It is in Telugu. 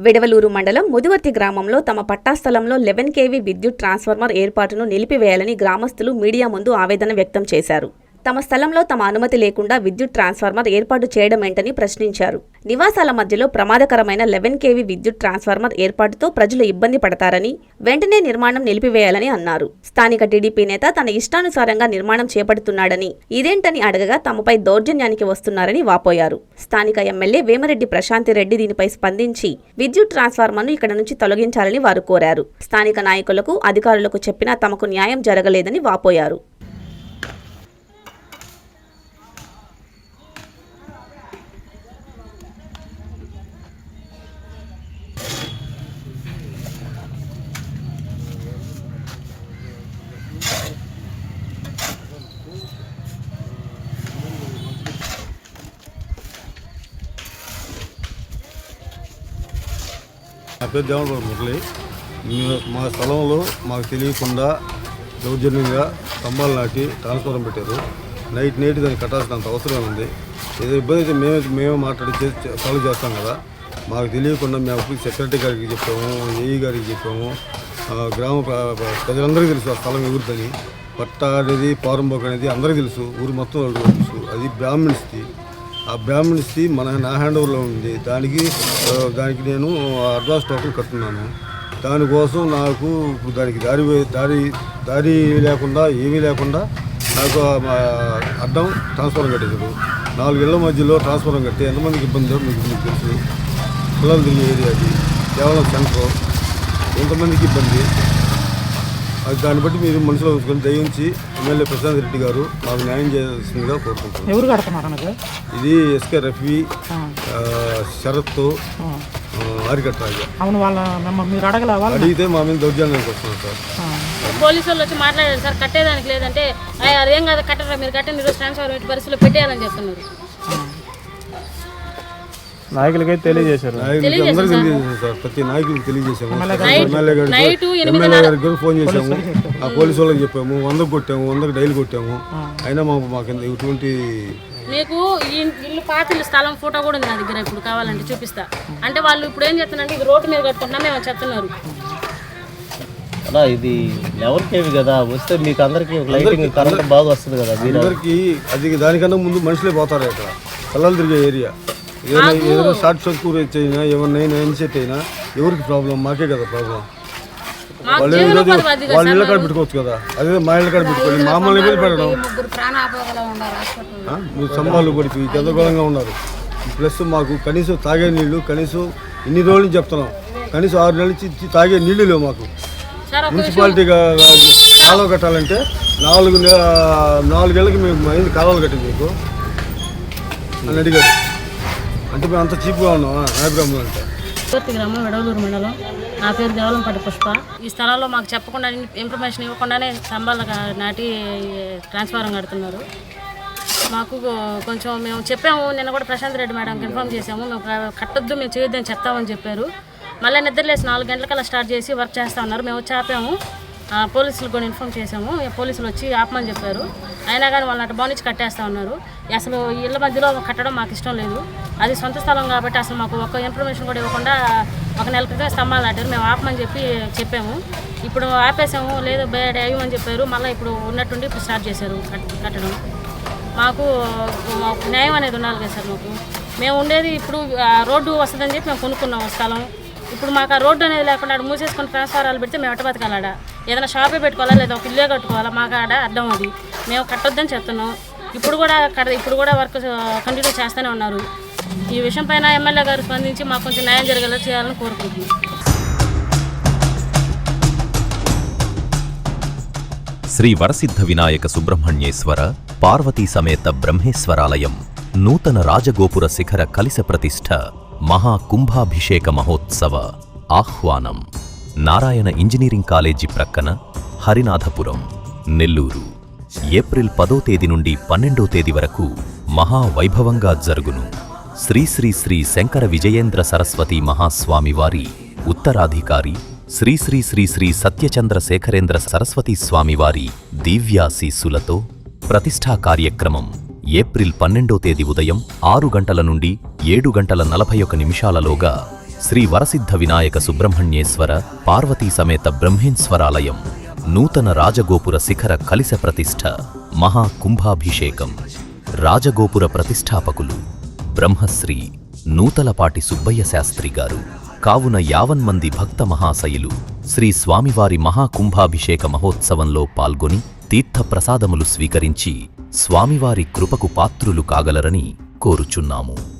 వెడవలూరు మండలం ముదివర్తి గ్రామంలో తమ పట్టా స్థలంలో 11 kV విద్యుత్ ట్రాన్స్ఫార్మర్ ఏర్పాటును నిలిపివేయాలని గ్రామస్తులు మీడియా ముందు ఆవేదన వ్యక్తం చేశారు. తమ స్థలంలో తమ అనుమతి లేకుండా విద్యుత్ ట్రాన్స్ఫార్మర్ ఏర్పాటు చేయడమేంటని ప్రశ్నించారు. నివాసాల మధ్యలో ప్రమాదకరమైన 11 kV విద్యుత్ ట్రాన్స్ఫార్మర్ ఏర్పాటుతో ప్రజలు ఇబ్బంది పడతారని, వెంటనే నిర్మాణం నిలిపివేయాలని అన్నారు. స్థానిక టీడీపీ నేత తన ఇష్టానుసారంగా నిర్మాణం చేపడుతున్నాడని, ఇదేంటని అడగగా తమపై దౌర్జన్యానికి వస్తున్నారని వాపోయారు. స్థానిక ఎమ్మెల్యే వేమిరెడ్డి ప్రశాంతిరెడ్డి దీనిపై స్పందించి విద్యుత్ ట్రాన్స్ఫార్మర్ను ఇక్కడ నుంచి తొలగించాలని వారు కోరారు. స్థానిక నాయకులకు, అధికారులకు చెప్పినా తమకు న్యాయం జరగలేదని వాపోయారు. నా పేరు దేవనపల్లి మురళి. మా స్థలంలో మాకు తెలియకుండా దౌర్జన్యంగా స్తంభాలు నాటి ట్రాన్స్ఫార్మర్ పెట్టారు. నైట్ దాన్ని కట్టాల్సినంత అవసరం ఉంది. ఏదో ఇబ్బంది అయితే మేమే మాట్లాడి సాల్వ్ చేస్తాం కదా. మాకు తెలియకుండా మేము సెక్రటరీ గారికి చెప్పాము, ఏఈ గారికి చెప్పాము, గ్రామ ప్రజలందరికీ తెలుసు ఆ స్థలం ఎవరిదని. పట్టా అనేది పారంబోక్ అనేది అందరికీ తెలుసు, ఊరు మొత్తం తెలుసు. అది బ్రాహ్మణ్స్ది. ఆ బ్రాహ్మణ్స్ది నా హ్యాండ్ ఓవర్లో ఉంది. దానికి నేను అడ్వాన్స్ టోకెన్ కట్టున్నాను. దానికోసం నాకు దానికి దారి లేకుండా ఏమీ లేకుండా నాకు అడ్డం ట్రాన్స్ఫార్మర్ కట్టేశాడు. 4 ఇళ్ల మధ్యలో ట్రాన్స్ఫార్మర్ కట్టి ఎంతమందికి ఇబ్బందో మీకు తెలుసు. పిల్లలు తిరిగే ఏరియా అది, కేవలం సెంటర్. ఎంతమందికి ఇబ్బంది అది. దాన్ని బట్టి మీరు మనసులో ఉంచుకొని దయించి ఎమ్మెల్యే ప్రశాంత్ రెడ్డి గారు మాకు న్యాయం చేయాల్సిందిగా కోరుకుంటున్నాను. ఎవరు కడుతున్నారు? ఇది ఎస్కే రఫీ, శరత్, ఆరికట్రాజు. అవును, మీరు అడిగితే మా మీద దౌర్జన్యానికి వస్తున్నారు సార్. పోలీసు వాళ్ళు వచ్చి మాట్లాడారు సార్, కట్టేదానికి లేదంటే అదేం కాదు కట్టరా, మీరు కట్టండి, ఈరోజు ట్రాన్స్ఫార్మర్ పరిస్థితుల్లో పెట్టేయాలని చెప్తున్నారు. నాయకులకైతే తెలియజేశారు. అందరికీ తెలియజేసాము సార్, ప్రతి నాయకులకు తెలియజేసాము. ఎమ్మెల్యే గారికి ఫోన్ చేసాము, ఆ పోలీసు వాళ్ళకి చెప్పాము. 100 కొట్టాము, 100 డైలీ కొట్టాము. అయినా మాకు ఎటువంటి మీకు ఈ ఇల్లు పాతిల్లు స్థలం ఫోటో కూడా ఉంది నా దగ్గర, ఇప్పుడు కావాలంటే చూపిస్తా. అంటే వాళ్ళు ఇప్పుడు ఏం చెప్తున్నారంటే ఇది రోడ్డు మీద కట్టుకుంటున్నా మేము చెప్తున్నారు. అలా ఇది ఎవరికేవి కదా వస్తే మీకు అందరికి లైటింగ్ కరెంట్ బాగా వస్తుంది కదా. అందరికి అది దానికన్నా ముందు మనుషులే పోతారు. అక్కడ పిల్లలు తిరిగే ఏరియా. ఏదైనా షార్ట్ సర్క్యూట్ అయినా ఏమన్నా ఇన్సెట్ అయినా ఎవరికి ప్రాబ్లం? మాకే కదా ప్రాబ్లం. వాళ్ళ ఇళ్ళ కాడ పెట్టుకోవచ్చు కదా. అదే మా ఇళ్ళ కాడ పెట్టుకోండి. మామూలు ఇబ్బంది పెట్టడం. మీరు స్తంభాలు పడిపోయి గందరగోళంగా ఉన్నారు. ప్లస్ మాకు కనీసం తాగే నీళ్లు కనీసం ఇన్ని రోజుల నుంచి చెప్తున్నాం. కనీసం 6 నెలల నుంచి తాగే నీళ్లు లేవు మాకు. మున్సిపాలిటీగా కాలువ కట్టాలంటే 4 ఏళ్ళకి మేము కాలువలు కట్టింది మీకు అని అడిగారు. అంటే మేము అంత చీప్గా ఉన్నాం నాయకురాములు అంటే. ముదివర్తి గ్రామం, వెడవలూరు మండలం. నా పేరు దేవలంపాటి పుష్ప. ఈ స్థలాల్లో మాకు చెప్పకుండా ఇన్ఫర్మేషన్ ఇవ్వకుండానే స్తంభాలు నాటి ట్రాన్స్ఫార్మర్ కడుతున్నారు. మాకు కొంచెం మేము చెప్పాము, నిన్న కూడా ప్రశాంత్ రెడ్డి మేడంకి ఇన్ఫార్మ్ చేసాము. మేము కట్టొద్దు, మేము చేయొద్దని చెప్తామని చెప్పారు. మళ్ళీ నిద్రలేసి 4 గంటలకల్లా స్టార్ట్ చేసి వర్క్ చేస్తూ ఉన్నారు. మేము వచ్చి ఆపాము, పోలీసులు కూడా ఇన్ఫార్మ్ చేసాము. పోలీసులు వచ్చి ఆపమని చెప్పారు. అయినా కానీ వాళ్ళని అటు బాగుంచి కట్టేస్తూ ఉన్నారు. అసలు ఇళ్ళ మధ్యలో కట్టడం మాకు ఇష్టం లేదు. అది సొంత స్థలం కాబట్టి అసలు మాకు ఒక్క ఇన్ఫర్మేషన్ కూడా ఇవ్వకుండా 1 నెల క్రితం స్తంభాలు నాటారు. మేము ఆపమని చెప్పాము. ఇప్పుడు ఆపేసాము, లేదు బయట అయ్యమని చెప్పారు. మళ్ళీ ఇప్పుడు ఉన్నట్టుండి ఇప్పుడు స్టార్ట్ చేశారు కట్టడం. మాకు న్యాయం అనేది ఉండాలి కదా సార్. మేము ఉండేది ఇప్పుడు రోడ్డు వస్తుందని చెప్పి మేము కొనుక్కున్నాం స్థలం. ఇప్పుడు మాకు ఆ రోడ్డు అనేది లేకుండా అక్కడ మూసేసుకొని ట్రాన్స్ఫారాలు పెడితే మేము ఎట్ట బతకాలాడ? ఏదైనా షాపే పెట్టుకోవాలా, లేదా ఒక ఇల్లే కట్టుకోవాలా? మాకు ఆడ అడ్డం అది. మేము కట్టొద్దని చెప్తున్నాం. ఇప్పుడు కూడా వర్క్ కంటిన్యూ చేస్తూనే ఉన్నారు. ఈ విషయం పైన ఎమ్మెల్యే గారు స్పందించి మాకు కొంచెం న్యాయం జరిగేలా చేయాలని కోరుకుంటున్నాం. శ్రీ వరసిద్ధ వినాయక సుబ్రహ్మణ్యేశ్వర పార్వతీ సమేత బ్రహ్మేశ్వరాలయం నూతన రాజగోపుర శిఖర కలిశ ప్రతిష్ఠ మహా కుంభాభిషేక మహోత్సవ ఆహ్వానం. నారాయణ ఇంజనీరింగ్ కాలేజీ ప్రక్కన, హరినాథపురం, నెల్లూరు. ఏప్రిల్ 10వ తేదీ నుండి 12వ తేదీ వరకు మహావైభవంగా జరుగును. శ్రీ శ్రీ శ్రీ శంకర విజయేంద్ర సరస్వతి మహాస్వామి వారి ఉత్తరాధికారి శ్రీ శ్రీ శ్రీ శ్రీ సత్యచంద్ర శేఖరేంద్ర సరస్వతి స్వామివారి దివ్యాశీస్సులతో ప్రతిష్ఠా కార్యక్రమం ఏప్రిల్ 12వ తేదీ ఉదయం 6 గంటల నుండి 7 గంటల 41 నిమిషాలలోగా శ్రీ వరసిద్ధ వినాయక సుబ్రహ్మణ్యేశ్వర పార్వతీ సమేత బ్రహ్మేశ్వరాలయం నూతన రాజగోపుర శిఖర కలిశ ప్రతిష్ఠ మహాకుంభాభిషేకం. రాజగోపుర ప్రతిష్ఠాపకులు బ్రహ్మశ్రీ నూతలపాటి సుబ్బయ్య శాస్త్రి గారు. కావున 50 మంది భక్త మహాశయులు శ్రీ స్వామివారి మహాకుంభాభిషేక మహోత్సవంలో పాల్గొని తీర్థప్రసాదములు స్వీకరించి స్వామివారి కృపకు పాత్రులు కాగలరని కోరుచున్నాము.